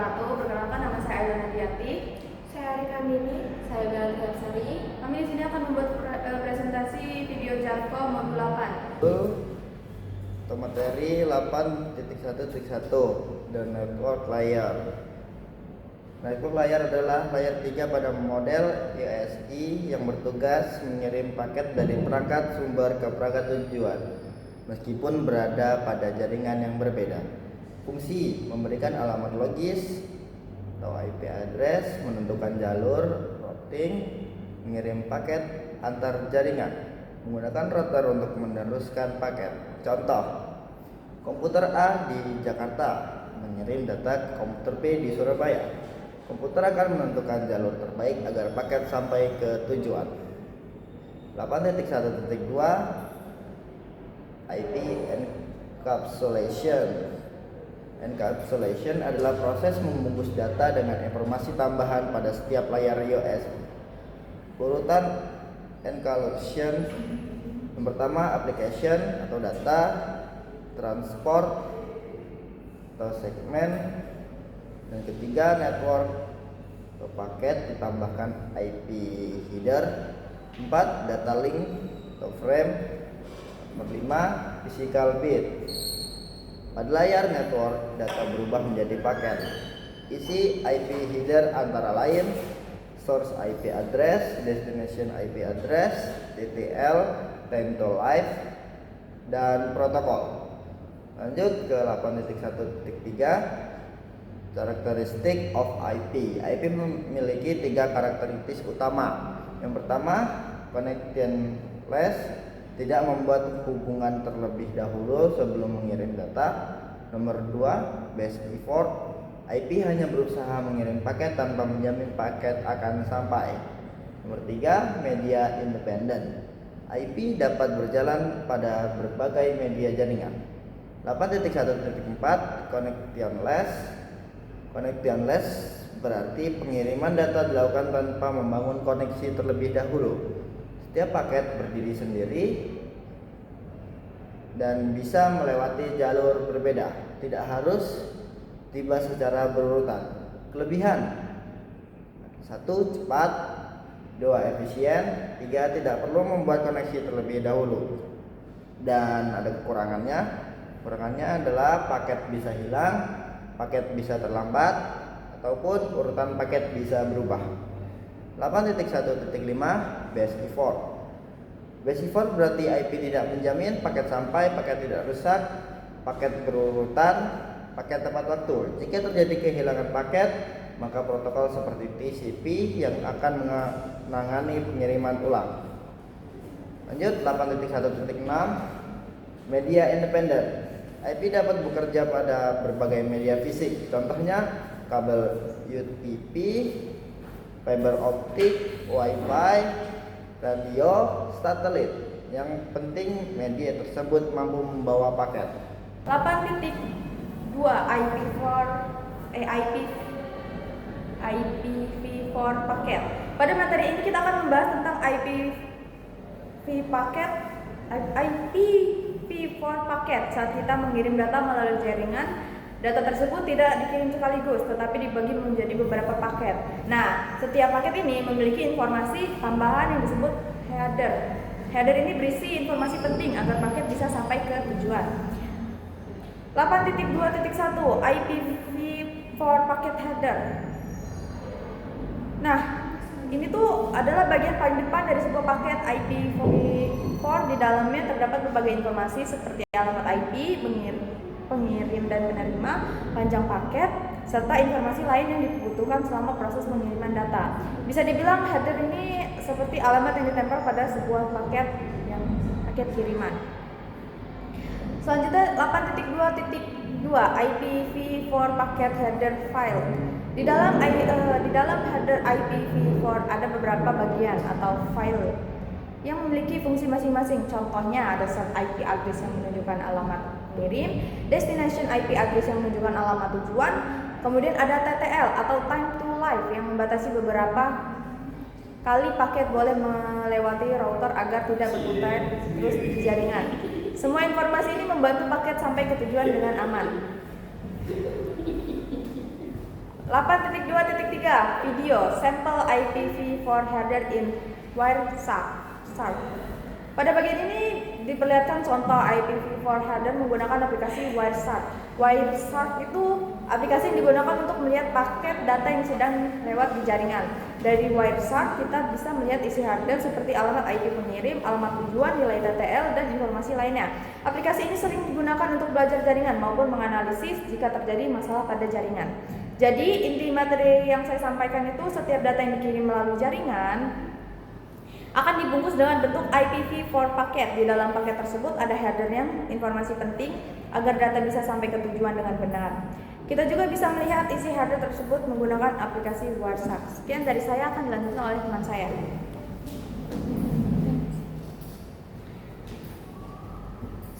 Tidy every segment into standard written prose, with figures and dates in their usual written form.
wabarakatuh. Perkenalkan, nama saya Aida Nadiati. Saya Arika Mini. Saya Bella Triapsari. Kami di sini akan membuat presentasi video Java modul 8. Atau materi 8.1.1 dan network layer. Network layer adalah layer 3 pada model USI yang bertugas mengirim paket dari perangkat sumber ke perangkat tujuan meskipun berada pada jaringan yang berbeda. Fungsi memberikan alamat logis atau IP address, menentukan jalur routing, mengirim paket antar jaringan, menggunakan router untuk meneruskan paket. Contoh, komputer A di Jakarta mengirim data ke komputer B di Surabaya. Komputer akan menentukan jalur terbaik agar paket sampai ke tujuan. 8.1.2 IP encapsulation. Encapsulation adalah proses membungkus data dengan informasi tambahan pada setiap layar USB. Urutan encapsulation yang pertama application atau data, transport atau segmen, dan ketiga network atau paket ditambahkan IP header. 4. Data link atau frame. Nomor 5. Physical bit. Pada layar network, data berubah menjadi paket. Isi IP header antara lain source IP address, destination IP address, TTL, time to live, dan protokol. Lanjut ke 8.1.3 karakteristik of IP. IP memiliki 3 karakteristik utama. Yang pertama, connectionless, tidak membuat hubungan terlebih dahulu sebelum mengirim data. Nomor 2, base effort, IP hanya berusaha mengirim paket tanpa menjamin paket akan sampai. Nomor 3, media independent, IP dapat berjalan pada berbagai media jaringan. 8.1.4 connectionless. Connectionless berarti pengiriman data dilakukan tanpa membangun koneksi terlebih dahulu. Setiap paket berdiri sendiri dan bisa melewati jalur berbeda, tidak harus tiba secara berurutan. Kelebihan: 1. Cepat, 2. Efisien, 3. Tidak perlu membuat koneksi terlebih dahulu. Dan ada kekurangannya. Kekurangannya adalah paket bisa hilang, paket bisa terlambat, ataupun urutan paket bisa berubah. 8.1.5 base effort. Base effort berarti IP tidak menjamin paket sampai, paket tidak rusak, paket berurutan, paket tepat waktu. Jika terjadi kehilangan paket, maka protokol seperti TCP yang akan menangani pengiriman ulang. Lanjut 8.1.6 media independen. IP dapat bekerja pada berbagai media fisik, contohnya kabel UTP, fiber optik, WiFi, radio, satelit. Yang penting media tersebut mampu membawa paket. 8.2 IPv4 paket. Pada materi ini kita akan membahas tentang IPv4 paket. Saat kita mengirim data melalui jaringan, data tersebut tidak dikirim sekaligus, tetapi dibagi menjadi beberapa paket. Nah, setiap paket ini memiliki informasi tambahan yang disebut header. Header ini berisi informasi penting agar paket bisa sampai ke tujuan. 8.2.1 IPv4 paket header. Nah, ini tuh adalah bagian paling depan dari sebuah paket IPv4. Di dalamnya terdapat berbagai informasi seperti alamat IP, pengirim dan penerima, panjang paket, serta informasi lain yang dibutuhkan selama proses pengiriman data. Bisa dibilang header ini seperti alamat yang ditempel pada sebuah paket kiriman. Selanjutnya 8.2.2 IPv4 paket header file. Di dalam header IPv4 ada beberapa bagian atau file yang memiliki fungsi masing-masing. Contohnya ada set IP address yang menunjukkan alamat pengirim, destination IP address yang menunjukkan alamat tujuan, kemudian ada TTL atau time to live yang membatasi beberapa kali paket boleh melewati router agar tidak berputar terus di jaringan. Semua informasi ini membantu paket sampai ke tujuan dengan aman. 8.2.3 Video Sampel IPv4 Header in Wireshark. Pada bagian ini diperlihatkan contoh IPv4 header menggunakan aplikasi Wireshark. Wireshark itu aplikasi yang digunakan untuk melihat paket data yang sedang lewat di jaringan. Dari Wireshark kita bisa melihat isi header seperti alamat IP pengirim, alamat tujuan, nilai DTL, dan informasi lainnya. Aplikasi ini sering digunakan untuk belajar jaringan maupun menganalisis jika terjadi masalah pada jaringan. Jadi inti materi yang saya sampaikan itu setiap data yang dikirim melalui jaringan akan dibungkus dengan bentuk IPv4 paket. Di dalam paket tersebut ada headernya, informasi penting agar data bisa sampai ke tujuan dengan benar. Kita juga bisa melihat isi header tersebut menggunakan aplikasi Wireshark. Sekian dari saya, akan dilanjutkan oleh teman saya.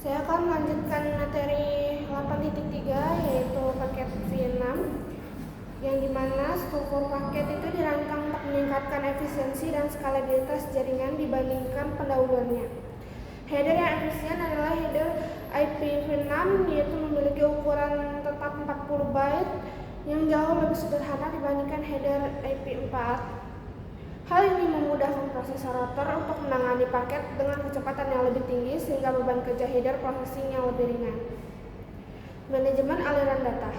Saya akan melanjutkan materi 8.3 yaitu paket V6, yang dimana struktur paket itu dirancang untuk meningkatkan efisiensi dan skalabilitas jaringan dibandingkan pendahuluannya. Header yang efisien adalah header IPv6, yaitu memiliki ukuran tetap 40 byte yang jauh lebih sederhana dibandingkan header IP4. Hal ini memudahkan prosesor router untuk menangani paket dengan kecepatan yang lebih tinggi sehingga beban kerja header processing yang lebih ringan. Manajemen aliran data.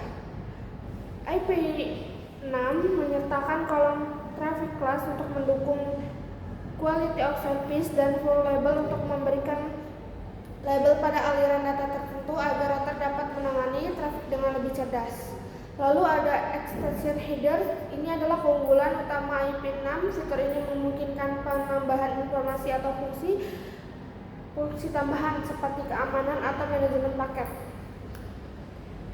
IP6 menyertakan kolom traffic class untuk mendukung quality of service dan full label untuk memberikan label pada aliran data tertentu agar router dapat menangani traffic dengan lebih cerdas. Lalu ada extension header. Ini adalah keunggulan utama IP6. Fitur ini memungkinkan penambahan informasi atau fungsi tambahan seperti keamanan atau manajemen paket.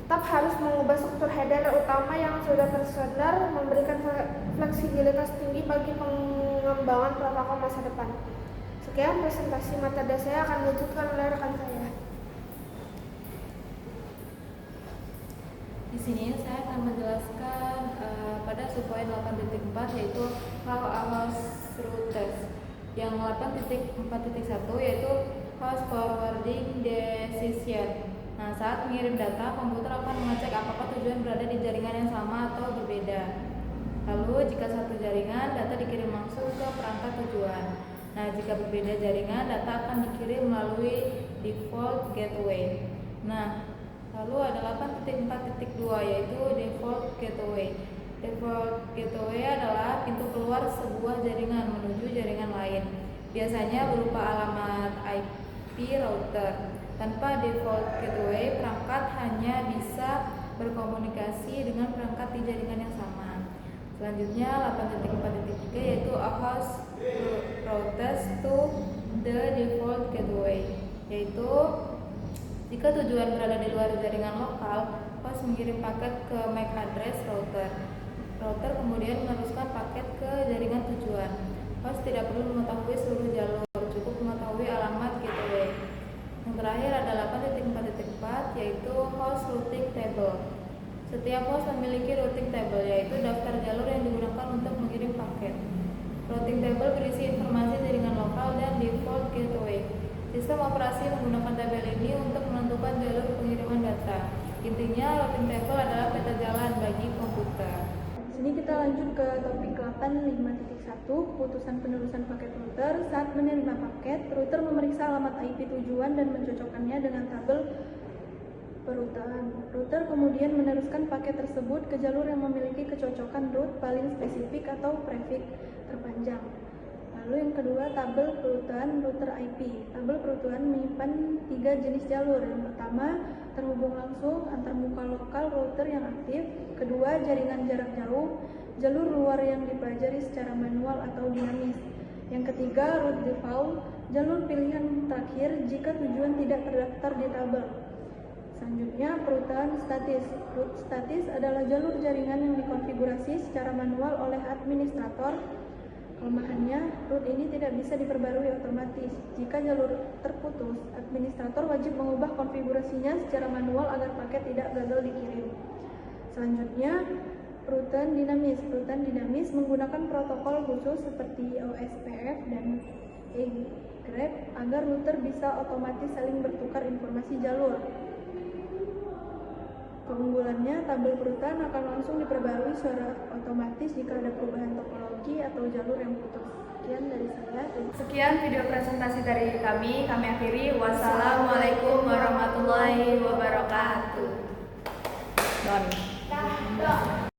Tetap harus mengubah struktur header utama yang sudah tersebar, memberikan fleksibilitas tinggi bagi pengembangan protokol masa depan. Sekian presentasi materi saya, akan dilanjutkan oleh rekan saya. Di sini saya akan menjelaskan pada subpoin 8.4 yaitu how a host routers. Yang 8.4.1 yaitu host forwarding decision. Nah, saat mengirim data, komputer akan mengecek apakah tujuan berada di jaringan yang sama atau berbeda. Lalu, jika satu jaringan, data dikirim langsung ke perangkat tujuan. Nah, jika berbeda jaringan, data akan dikirim melalui default gateway. Nah, lalu ada 8.4.2 yaitu default gateway. Default gateway adalah pintu keluar sebuah jaringan menuju jaringan lain. Biasanya berupa alamat IP router. Tanpa default gateway, perangkat hanya bisa berkomunikasi dengan perangkat di jaringan yang sama. Selanjutnya 8.4.3 yaitu a host routes to the default gateway, yaitu jika tujuan berada di luar jaringan lokal, host mengirim paket ke MAC address router. Router kemudian meneruskan paket ke jaringan tujuan. Host tidak perlu mengetahui seluruh jalur, cukup mengetahui alamat gateway. Yang terakhir ada 8.4.4 yaitu host routing table. Setiap host memiliki routing table, yaitu daftar jalur yang digunakan untuk mengirim paket. Routing table berisi informasi jaringan lokal dan default gateway. Sistem operasi menggunakan tabel ini untuk menentukan jalur pengiriman data. Intinya, routing table adalah peta jalan bagi komputer. Sini kita lanjut ke topik 8.5.1, putusan penerusan paket router. Saat menerima paket, router memeriksa alamat IP tujuan dan mencocokkannya dengan tabel perutaan. Router kemudian meneruskan paket tersebut ke jalur yang memiliki kecocokan route paling spesifik atau prefix terpanjang. Lalu yang kedua, tabel perutaan router IP. Tabel perutaan menyimpan 3 jenis jalur. Yang pertama, terhubung langsung antar muka lokal router yang aktif. Kedua, jaringan jarak jauh, jalur luar yang dipelajari secara manual atau dinamis. Yang ketiga, route default, jalur pilihan terakhir jika tujuan tidak terdaftar di tabel. Selanjutnya, perutaan statis. Route statis adalah jalur jaringan yang dikonfigurasi secara manual oleh administrator. Kelemahannya, route ini tidak bisa diperbarui otomatis. Jika jalur terputus, administrator wajib mengubah konfigurasinya secara manual agar paket tidak gagal dikirim. Selanjutnya, perutaan dinamis. Perutaan dinamis menggunakan protokol khusus seperti OSPF dan egrep agar router bisa otomatis saling bertukar informasi jalur. Keunggulannya, tabel perutan akan langsung diperbarui secara otomatis jika ada perubahan topologi atau jalur yang putus. Sekian dari saya. Sekian video presentasi dari kami akhiri. Wassalamualaikum warahmatullahi wabarakatuh. Don.